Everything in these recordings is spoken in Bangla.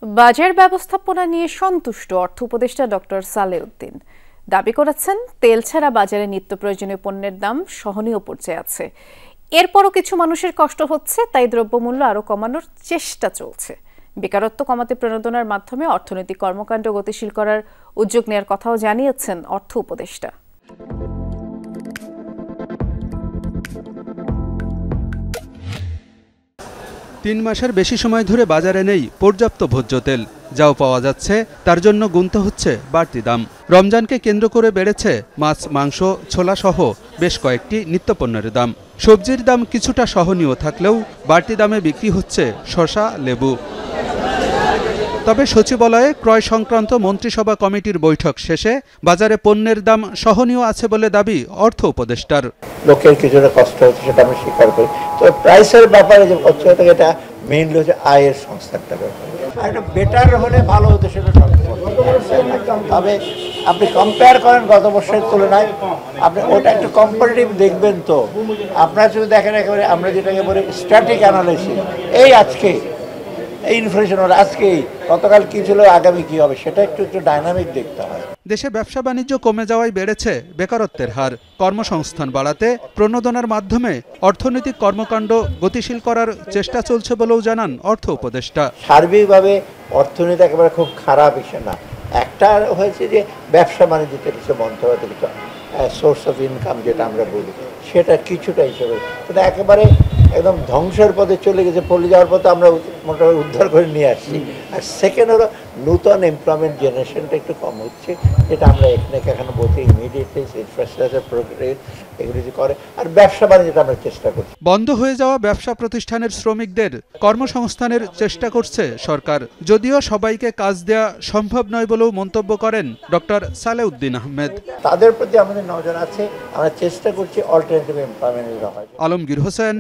বাজার ব্যবস্থাপনা নিয়ে সন্তুষ্ট অর্থ উপদেষ্টা ডক্টর সালেউদ্দিন দাবি করেছেন, তেল ছাড়া বাজারে নিত্য প্রয়োজনীয় পণ্যের দাম সহনীয় পর্যায়ে আছে। এরপরও কিছু মানুষের কষ্ট হচ্ছে, তাই দ্রব্যমূল্য আরও কমানোর চেষ্টা চলছে। বেকারত্ব কমাতে প্রণোদনার মাধ্যমে অর্থনৈতিক কর্মকাণ্ড গতিশীল করার উদ্যোগ নেওয়ার কথাও জানিয়েছেন অর্থ উপদেষ্টা। 3 মাসের বেশি সময় ধরে বাজারে নেই পর্যাপ্ত ভোজ্য তেল। যাও পাওয়া যাচ্ছে তার জন্য গুনতে হচ্ছে বাড়তি দাম। রমজানকে কেন্দ্র করে বেড়েছে মাছ, মাংস, ছোলা সহ বেশ কয়েকটি নিত্যপণ্যের দাম। সবজির দাম কিছুটা সহনীয় থাকলেও বাড়তি দামে বিক্রি হচ্ছে শসা, লেবু। তবে সচিবালয়ে ক্রয় সংক্রান্ত মন্ত্রিসভা কমিটির বৈঠক শেষে বাজারে পণ্যের দাম সহনীয় আছে বলে দাবি অর্থ উপদেষ্টার। লোকের কিছুটা কষ্ট হচ্ছে, সেটা আমি স্বীকার করি। তো প্রাইসের ব্যাপারে যে হচ্ছে এটা মেইনলি হচ্ছে আয়ের সংস্থানটা ব্যাপার। একটা বেটার হলে ভালো হতো, সেটা তবে আপনি কম্পেয়ার করেন গত বছরের তুলনায়, আপনি ওটা একটু কম্পারেটিভ দেখবেন। তো আপনারা যদি দেখেন একেবারে আমরা যেটাকে বলি স্ট্যাটিক অ্যানালাইসিস, এই আজকে এই ইনফ্লেশন হলো, আজকেই গতকাল কি ছিল, আগামী কি হবে, সেটা একটু ডাইনামিক দেখতে হয়। দেশে ব্যবসা বাণিজ্য কমে যাওয়ায় বেড়েছে বেকারত্বের হার। কর্মসংস্থান বাড়াতে প্রণোদনার মাধ্যমে অর্থনৈতিক কর্মকাণ্ড গতিশীল করার চেষ্টা চলছে বলেও জানান অর্থ উপদেষ্টা। সার্বিকভাবে অর্থনীতি একেবারে খুব খারাপ হিসেবে না, একটা হয়েছে যে ব্যবসা বাণিজ্যতে কিছু বন্ধ হতে, কিছু সোর্স অফ ইনকাম যেটা আমরা বলি, সেটা কিছুটা হিসেবে, কিন্তু একেবারে একদম ধ্বংসের পথে চলে গেছে, পড়ে যাওয়ার পথে আমরা মোটামুটি উদ্ধার করে নিয়ে আসছি। আর সেকেন্ড হলো নূতন এমপ্লয়মেন্ট জেনারেশনটা একটু কম হচ্ছে, যেটা আমরা এখানে বলছি ইমিডিয়েটলি ইনফ্রাস্ট্রাকচার প্রোগ্রেস এগুলো যে করে, আর ব্যবসা বাণিজ্যটা আমরা চেষ্টা করছি। বন্ধ হয়ে যাওয়া ব্যবসা প্রতিষ্ঠানের শ্রমিকদের কর্মসংস্থানের চেষ্টা করছে সরকার, যদিও সবাইকে কাজ দেয়া সম্ভব নয় বলেও মন্তব্য করেন ডক্টর সালেউদ্দিন আহমেদ। তাদের প্রতি আমাদের নজর আছে, আমরা চেষ্টা করছি alternative employment. Alamgir Hossain,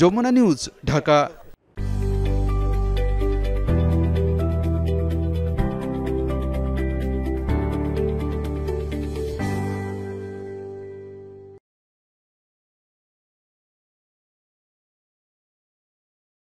Jamuna News, Dhaka.